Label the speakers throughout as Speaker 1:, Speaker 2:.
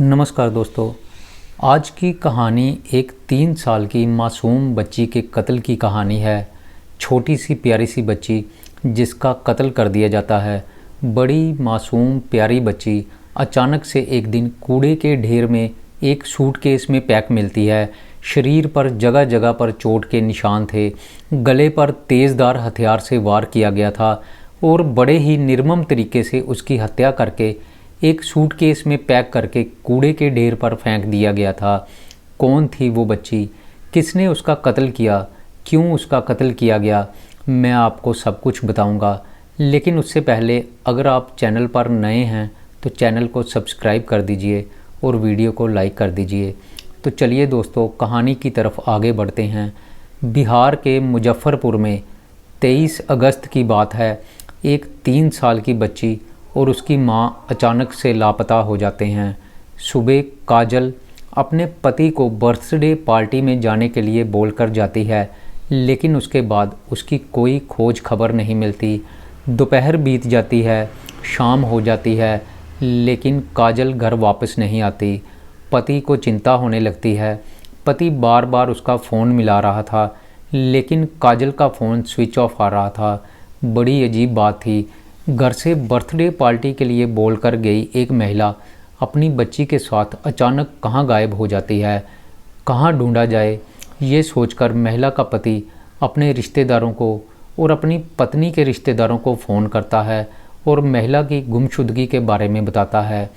Speaker 1: नमस्कार दोस्तों। आज की कहानी एक 3 साल की मासूम बच्ची के कत्ल की कहानी है। छोटी सी प्यारी सी बच्ची जिसका कत्ल कर दिया जाता है। बड़ी मासूम प्यारी बच्ची अचानक से एक दिन कूड़े के ढेर में एक सूटकेस में पैक मिलती है। शरीर पर जगह जगह पर चोट के निशान थे। गले पर तेज़धार हथियार से वार किया गया था और बड़े ही निर्मम तरीके से उसकी हत्या करके एक सूटकेस में पैक करके कूड़े के ढेर पर फेंक दिया गया था। कौन थी वो बच्ची? किसने उसका कत्ल किया? क्यों उसका कत्ल किया गया? मैं आपको सब कुछ बताऊंगा। लेकिन उससे पहले अगर आप चैनल पर नए हैं तो चैनल को सब्सक्राइब कर दीजिए और वीडियो को लाइक कर दीजिए। तो चलिए दोस्तों, कहानी की तरफ आगे बढ़ते हैं। बिहार के मुजफ्फरपुर में 23 अगस्त की बात है। एक 3 साल की बच्ची और उसकी मां अचानक से लापता हो जाते हैं। सुबह काजल अपने पति को बर्थडे पार्टी में जाने के लिए बोलकर जाती है, लेकिन उसके बाद उसकी कोई खोज खबर नहीं मिलती। दोपहर बीत जाती है, शाम हो जाती है, लेकिन काजल घर वापस नहीं आती। पति को चिंता होने लगती है। पति बार बार उसका फ़ोन मिला रहा था, लेकिन काजल का फ़ोन स्विच ऑफ आ रहा था। बड़ी अजीब बात थी। घर से बर्थडे पार्टी के लिए बोलकर गई एक महिला अपनी बच्ची के साथ अचानक कहाँ गायब हो जाती है। कहाँ ढूंढा जाए, ये सोचकर महिला का पति अपने रिश्तेदारों को और अपनी पत्नी के रिश्तेदारों को फ़ोन करता है और महिला की गुमशुदगी के बारे में बताता है।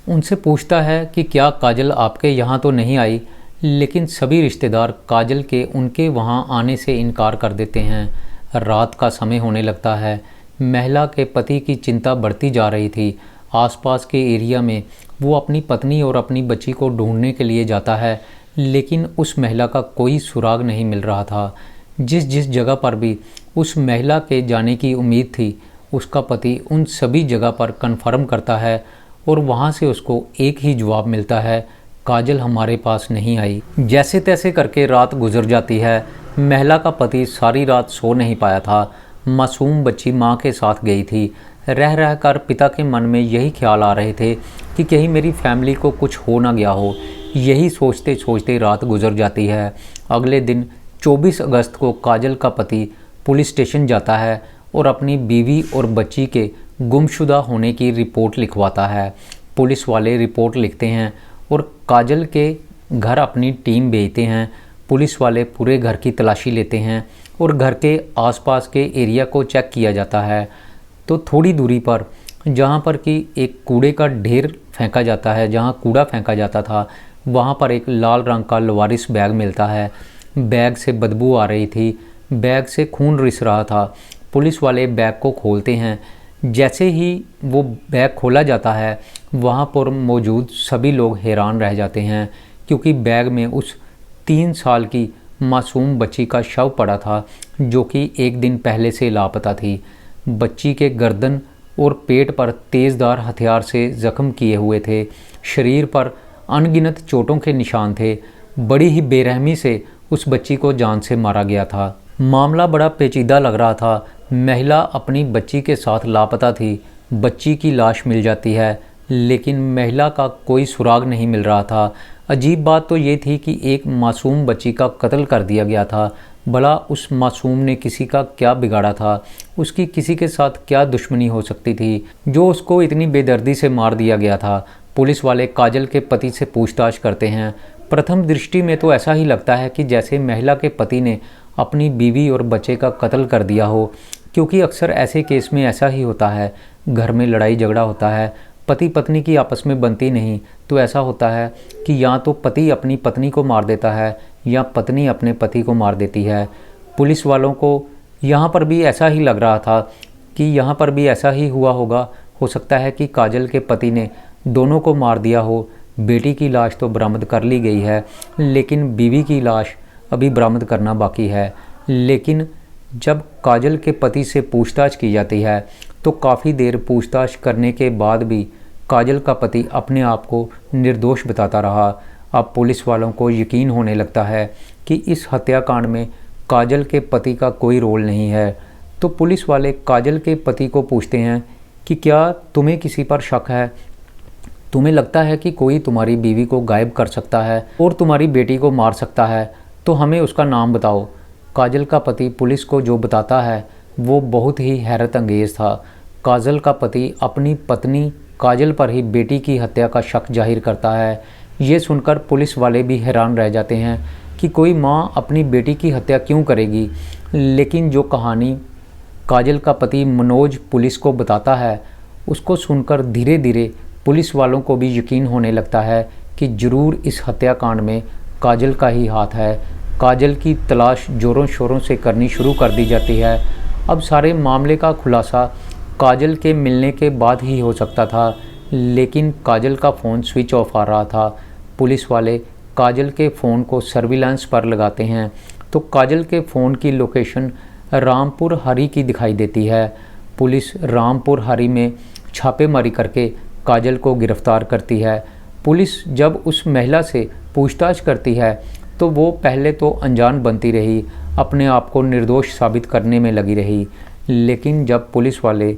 Speaker 1: उनसे पूछता है कि क्या काजल आपके यहाँ तो नहीं आई, लेकिन सभी रिश्तेदार काजल के उनके वहाँ आने से इनकार कर देते हैं। रात का समय होने लगता है। महिला के पति की चिंता बढ़ती जा रही थी। आसपास के एरिया में वो अपनी पत्नी और अपनी बच्ची को ढूंढने के लिए जाता है, लेकिन उस महिला का कोई सुराग नहीं मिल रहा था। जिस जिस जगह पर भी उस महिला के जाने की उम्मीद थी, उसका पति उन सभी जगह पर कन्फर्म करता है और वहाँ से उसको एक ही जवाब मिलता है, काजल हमारे पास नहीं आई। जैसे तैसे करके रात गुजर जाती है। महिला का पति सारी रात सो नहीं पाया था। मासूम बच्ची माँ के साथ गई थी। रह रह कर पिता के मन में यही ख्याल आ रहे थे कि कहीं मेरी फैमिली को कुछ हो ना गया हो। यही सोचते सोचते रात गुजर जाती है। अगले दिन 24 अगस्त को काजल का पति पुलिस स्टेशन जाता है और अपनी बीवी और बच्ची के गुमशुदा होने की रिपोर्ट लिखवाता है। पुलिस वाले रिपोर्ट लिखते हैं और काजल के घर अपनी टीम भेजते हैं। पुलिस वाले पूरे घर की तलाशी लेते हैं और घर के आसपास के एरिया को चेक किया जाता है। तो थोड़ी दूरी पर जहाँ पर कि एक कूड़े का ढेर फेंका जाता है, जहाँ कूड़ा फेंका जाता था, वहाँ पर एक लाल रंग का लवारिस बैग मिलता है। बैग से बदबू आ रही थी, बैग से खून रिस रहा था। पुलिस वाले बैग को खोलते हैं। जैसे ही वो बैग खोला जाता है, वहाँ पर मौजूद सभी लोग हैरान रह जाते हैं, क्योंकि बैग में उस 3 साल की मासूम बच्ची का शव पड़ा था, जो कि एक दिन पहले से लापता थी। बच्ची के गर्दन और पेट पर तेज़धार हथियार से जख्म किए हुए थे। शरीर पर अनगिनत चोटों के निशान थे। बड़ी ही बेरहमी से उस बच्ची को जान से मारा गया था। मामला बड़ा पेचीदा लग रहा था। महिला अपनी बच्ची के साथ लापता थी। बच्ची की लाश मिल जाती है, लेकिन महिला का कोई सुराग नहीं मिल रहा था। अजीब बात तो ये थी कि एक मासूम बच्ची का कत्ल कर दिया गया था। भला उस मासूम ने किसी का क्या बिगाड़ा था? उसकी किसी के साथ क्या दुश्मनी हो सकती थी जो उसको इतनी बेदर्दी से मार दिया गया था? पुलिस वाले काजल के पति से पूछताछ करते हैं। प्रथम दृष्टि में तो ऐसा ही लगता है कि जैसे महिला के पति ने अपनी बीवी और बच्चे का कत्ल कर दिया हो, क्योंकि अक्सर ऐसे केस में ऐसा ही होता है। घर में लड़ाई झगड़ा होता है, पति पत्नी की आपस में बनती नहीं, तो ऐसा होता है कि या तो पति अपनी पत्नी को मार देता है या पत्नी अपने पति को मार देती है। पुलिस वालों को यहाँ पर भी ऐसा ही लग रहा था कि यहाँ पर भी ऐसा ही हुआ होगा। हो सकता है कि काजल के पति ने दोनों को मार दिया हो। बेटी की लाश तो बरामद कर ली गई है, लेकिन बीवी की लाश अभी बरामद करना बाकी है। लेकिन जब काजल के पति से पूछताछ की जाती है, तो काफ़ी देर पूछताछ करने के बाद भी काजल का पति अपने आप को निर्दोष बताता रहा। अब पुलिस वालों को यकीन होने लगता है कि इस हत्याकांड में काजल के पति का कोई रोल नहीं है। तो पुलिस वाले काजल के पति को पूछते हैं कि क्या तुम्हें किसी पर शक है? तुम्हें लगता है कि कोई तुम्हारी बीवी को गायब कर सकता है और तुम्हारी बेटी को मार सकता है, तो हमें उसका नाम बताओ। काजल का पति पुलिस को जो बताता है वो बहुत ही हैरत अंगेज था। काजल का पति अपनी पत्नी काजल पर ही बेटी की हत्या का शक जाहिर करता है। ये सुनकर पुलिस वाले भी हैरान रह जाते हैं कि कोई माँ अपनी बेटी की हत्या क्यों करेगी। लेकिन जो कहानी काजल का पति मनोज पुलिस को बताता है, उसको सुनकर धीरे धीरे पुलिस वालों को भी यकीन होने लगता है कि ज़रूर इस हत्याकांड में काजल का ही हाथ है। काजल की तलाश ज़ोरों शोरों से करनी शुरू कर दी जाती है। अब सारे मामले का खुलासा काजल के मिलने के बाद ही हो सकता था, लेकिन काजल का फ़ोन स्विच ऑफ आ रहा था। पुलिस वाले काजल के फ़ोन को सर्विलांस पर लगाते हैं तो काजल के फ़ोन की लोकेशन रामपुर हरी की दिखाई देती है। पुलिस रामपुर हरी में छापेमारी करके काजल को गिरफ्तार करती है। पुलिस जब उस महिला से पूछताछ करती है तो वो पहले तो अनजान बनती रही, अपने आप को निर्दोष साबित करने में लगी रही। लेकिन जब पुलिस वाले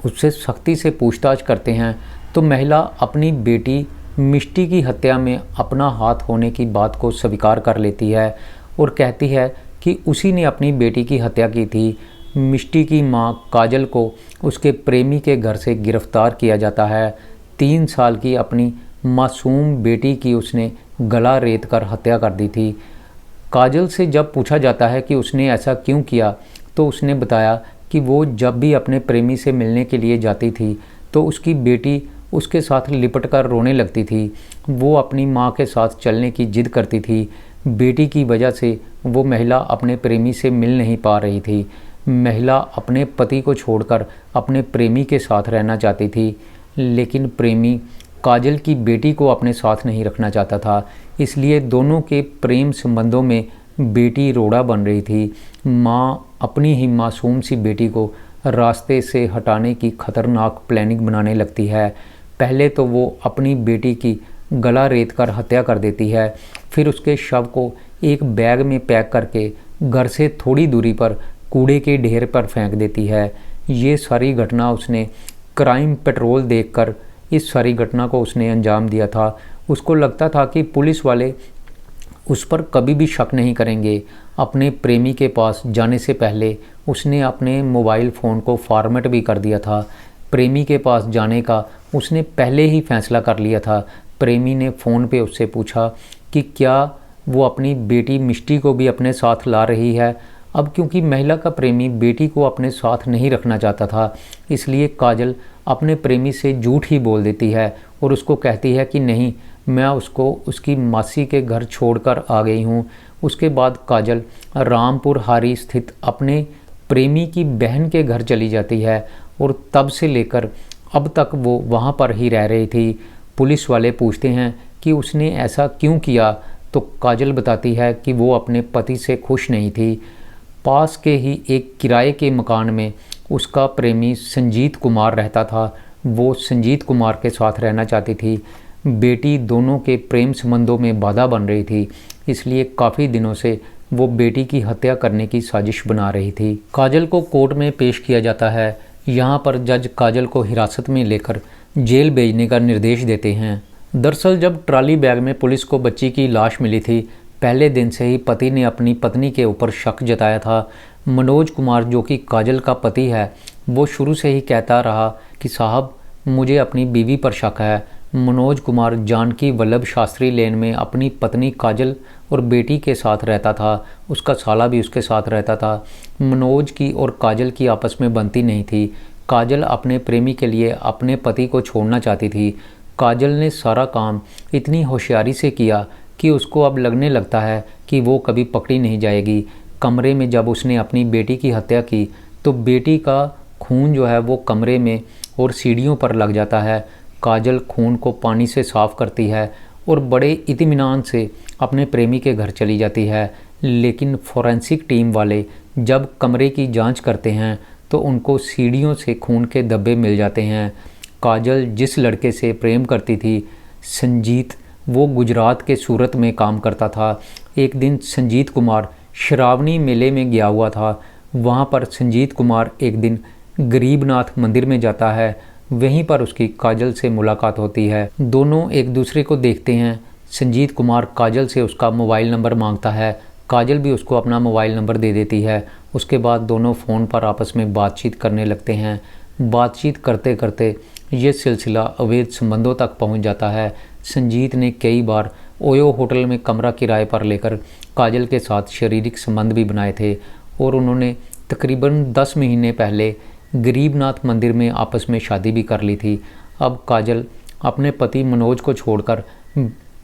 Speaker 1: उससे सख्ती से पूछताछ करते हैं तो महिला अपनी बेटी मिष्टी की हत्या में अपना हाथ होने की बात को स्वीकार कर लेती है और कहती है कि उसी ने अपनी बेटी की हत्या की थी। मिष्टी की मां काजल को उसके प्रेमी के घर से गिरफ्तार किया जाता है। 3 साल की अपनी मासूम बेटी की उसने गला रेत कर हत्या कर दी थी। काजल से जब पूछा जाता है कि उसने ऐसा क्यों किया तो उसने बताया कि वो जब भी अपने प्रेमी से मिलने के लिए जाती थी तो उसकी बेटी उसके साथ लिपट कर रोने लगती थी। वो अपनी माँ के साथ चलने की जिद करती थी। बेटी की वजह से वो महिला अपने प्रेमी से मिल नहीं पा रही थी। महिला अपने पति को छोड़कर अपने प्रेमी के साथ रहना चाहती थी, लेकिन प्रेमी काजल की बेटी को अपने साथ नहीं रखना चाहता था। इसलिए दोनों के प्रेम संबंधों में बेटी रोड़ा बन रही थी। माँ अपनी ही मासूम सी बेटी को रास्ते से हटाने की खतरनाक प्लानिंग बनाने लगती है। पहले तो वो अपनी बेटी की गला रेत कर हत्या कर देती है, फिर उसके शव को एक बैग में पैक करके घर से थोड़ी दूरी पर कूड़े के ढेर पर फेंक देती है। ये सारी घटना उसने क्राइम पेट्रोल देखकर इस सारी घटना को उसने अंजाम दिया था। उसको लगता था कि पुलिस वाले उस पर कभी भी शक नहीं करेंगे। अपने प्रेमी के पास जाने से पहले उसने अपने मोबाइल फ़ोन को फॉर्मेट भी कर दिया था। प्रेमी के पास जाने का उसने पहले ही फैसला कर लिया था। प्रेमी ने फ़ोन पे उससे पूछा कि क्या वो अपनी बेटी मिष्टी को भी अपने साथ ला रही है। अब क्योंकि महिला का प्रेमी बेटी को अपने साथ नहीं रखना चाहता था, इसलिए काजल अपने प्रेमी से झूठ ही बोल देती है और उसको कहती है कि नहीं, मैं उसको उसकी मासी के घर छोड़कर आ गई हूँ। उसके बाद काजल रामपुर हारी स्थित अपने प्रेमी की बहन के घर चली जाती है और तब से लेकर अब तक वो वहाँ पर ही रह रही थी। पुलिस वाले पूछते हैं कि उसने ऐसा क्यों किया, तो काजल बताती है कि वो अपने पति से खुश नहीं थी। पास के ही एक किराए के मकान में उसका प्रेमी संजीत कुमार रहता था। वो संजीत कुमार के साथ रहना चाहती थी। बेटी दोनों के प्रेम संबंधों में बाधा बन रही थी, इसलिए काफ़ी दिनों से वो बेटी की हत्या करने की साजिश बना रही थी। काजल को कोर्ट में पेश किया जाता है। यहाँ पर जज काजल को हिरासत में लेकर जेल भेजने का निर्देश देते हैं। दरअसल जब ट्रॉली बैग में पुलिस को बच्ची की लाश मिली थी, पहले दिन से ही पति ने अपनी पत्नी के ऊपर शक जताया था। मनोज कुमार, जो कि काजल का पति है, वो शुरू से ही कहता रहा कि साहब, मुझे अपनी बीवी पर शक है। मनोज कुमार जानकी वल्लभ शास्त्री लेन में अपनी पत्नी काजल और बेटी के साथ रहता था। उसका साला भी उसके साथ रहता था। मनोज की और काजल की आपस में बनती नहीं थी। काजल अपने प्रेमी के लिए अपने पति को छोड़ना चाहती थी। काजल ने सारा काम इतनी होशियारी से किया कि उसको अब लगने लगता है कि वो कभी पकड़ी नहीं जाएगी। कमरे में जब उसने अपनी बेटी की हत्या की तो बेटी का खून जो है वो कमरे में और सीढ़ियों पर लग जाता है। काजल खून को पानी से साफ़ करती है और बड़े इत्मीनान से अपने प्रेमी के घर चली जाती है। लेकिन फोरेंसिक टीम वाले जब कमरे की जांच करते हैं तो उनको सीढ़ियों से खून के धब्बे मिल जाते हैं। काजल जिस लड़के से प्रेम करती थी, संजीत, वो गुजरात के सूरत में काम करता था। एक दिन संजीत कुमार श्रावणी मेले में गया हुआ था। वहाँ पर संजीत कुमार एक दिन गरीबनाथ मंदिर में जाता है। वहीं पर उसकी काजल से मुलाकात होती है। दोनों एक दूसरे को देखते हैं। संजीत कुमार काजल से उसका मोबाइल नंबर मांगता है, काजल भी उसको अपना मोबाइल नंबर दे देती है। उसके बाद दोनों फ़ोन पर आपस में बातचीत करने लगते हैं। बातचीत करते करते ये सिलसिला अवैध संबंधों तक पहुंच जाता है। संजीत ने कई बार ओयो होटल में कमरा किराए पर लेकर काजल के साथ शारीरिक संबंध भी बनाए थे और उन्होंने तकरीबन 10 महीने पहले गरीबनाथ मंदिर में आपस में शादी भी कर ली थी। अब काजल अपने पति मनोज को छोड़कर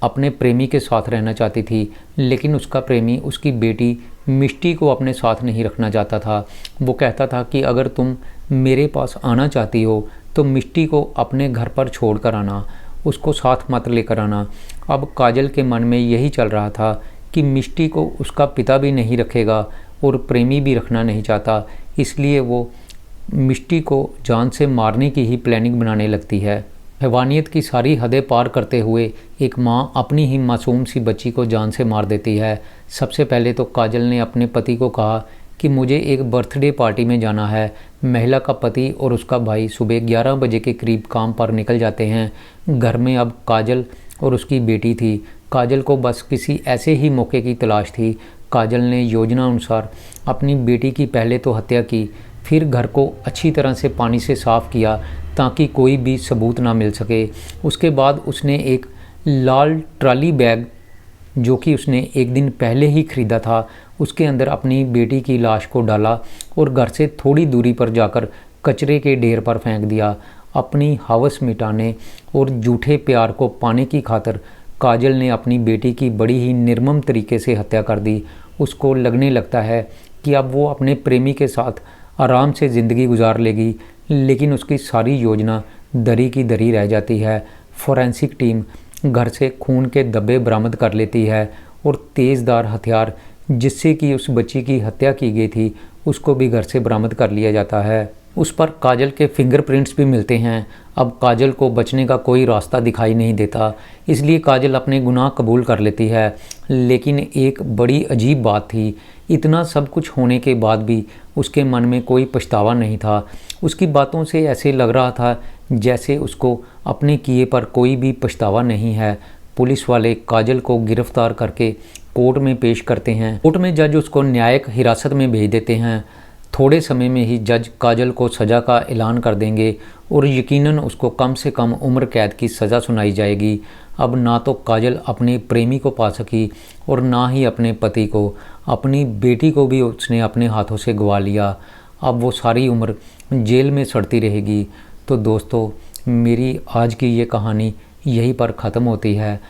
Speaker 1: अपने प्रेमी के साथ रहना चाहती थी, लेकिन उसका प्रेमी उसकी बेटी मिष्टी को अपने साथ नहीं रखना चाहता था। वो कहता था कि अगर तुम मेरे पास आना चाहती हो तो मिष्टी को अपने घर पर छोड़ कर आना, उसको साथ मत लेकर आना। अब काजल के मन में यही चल रहा था कि मिष्टी को उसका पिता भी नहीं रखेगा और प्रेमी भी रखना नहीं चाहता, इसलिए वो मिष्टी को जान से मारने की ही प्लानिंग बनाने लगती है। हैवानियत की सारी हदें पार करते हुए एक माँ अपनी ही मासूम सी बच्ची को जान से मार देती है। सबसे पहले तो काजल ने अपने पति को कहा कि मुझे एक बर्थडे पार्टी में जाना है। महिला का पति और उसका भाई सुबह 11 बजे के करीब काम पर निकल जाते हैं। घर में अब काजल और उसकी बेटी थी। काजल को बस किसी ऐसे ही मौके की तलाश थी। काजल ने योजना अनुसार अपनी बेटी की पहले तो हत्या की, फिर घर को अच्छी तरह से पानी से साफ़ किया ताकि कोई भी सबूत ना मिल सके। उसके बाद उसने एक लाल ट्रॉली बैग जो कि उसने एक दिन पहले ही ख़रीदा था, उसके अंदर अपनी बेटी की लाश को डाला और घर से थोड़ी दूरी पर जाकर कचरे के ढेर पर फेंक दिया। अपनी हवस मिटाने और झूठे प्यार को पाने की खातिर काजल ने अपनी बेटी की बड़ी ही निर्मम तरीके से हत्या कर दी। उसको लगने लगता है कि अब वो अपने प्रेमी के साथ आराम से ज़िंदगी गुजार लेगी, लेकिन उसकी सारी योजना दरी की दरी रह जाती है। फोरेंसिक टीम घर से खून के धब्बे बरामद कर लेती है और तेज़धार हथियार जिससे कि उस बच्ची की हत्या की गई थी उसको भी घर से बरामद कर लिया जाता है। उस पर काजल के फिंगरप्रिंट्स भी मिलते हैं। अब काजल को बचने का कोई रास्ता दिखाई नहीं देता, इसलिए काजल अपने गुनाह कबूल कर लेती है। लेकिन एक बड़ी अजीब बात थी, इतना सब कुछ होने के बाद भी उसके मन में कोई पछतावा नहीं था। उसकी बातों से ऐसे लग रहा था जैसे उसको अपने किए पर कोई भी पछतावा नहीं है। पुलिस वाले काजल को गिरफ्तार करके कोर्ट में पेश करते हैं। कोर्ट में जज उसको न्यायिक हिरासत में भेज देते हैं। थोड़े समय में ही जज काजल को सज़ा का ऐलान कर देंगे और यकीनन उसको कम से कम उम्र कैद की सज़ा सुनाई जाएगी। अब ना तो काजल अपने प्रेमी को पा सकी और ना ही अपने पति को, अपनी बेटी को भी उसने अपने हाथों से गंवा लिया। अब वो सारी उम्र जेल में सड़ती रहेगी। तो दोस्तों, मेरी आज की ये कहानी यहीं पर ख़त्म होती है।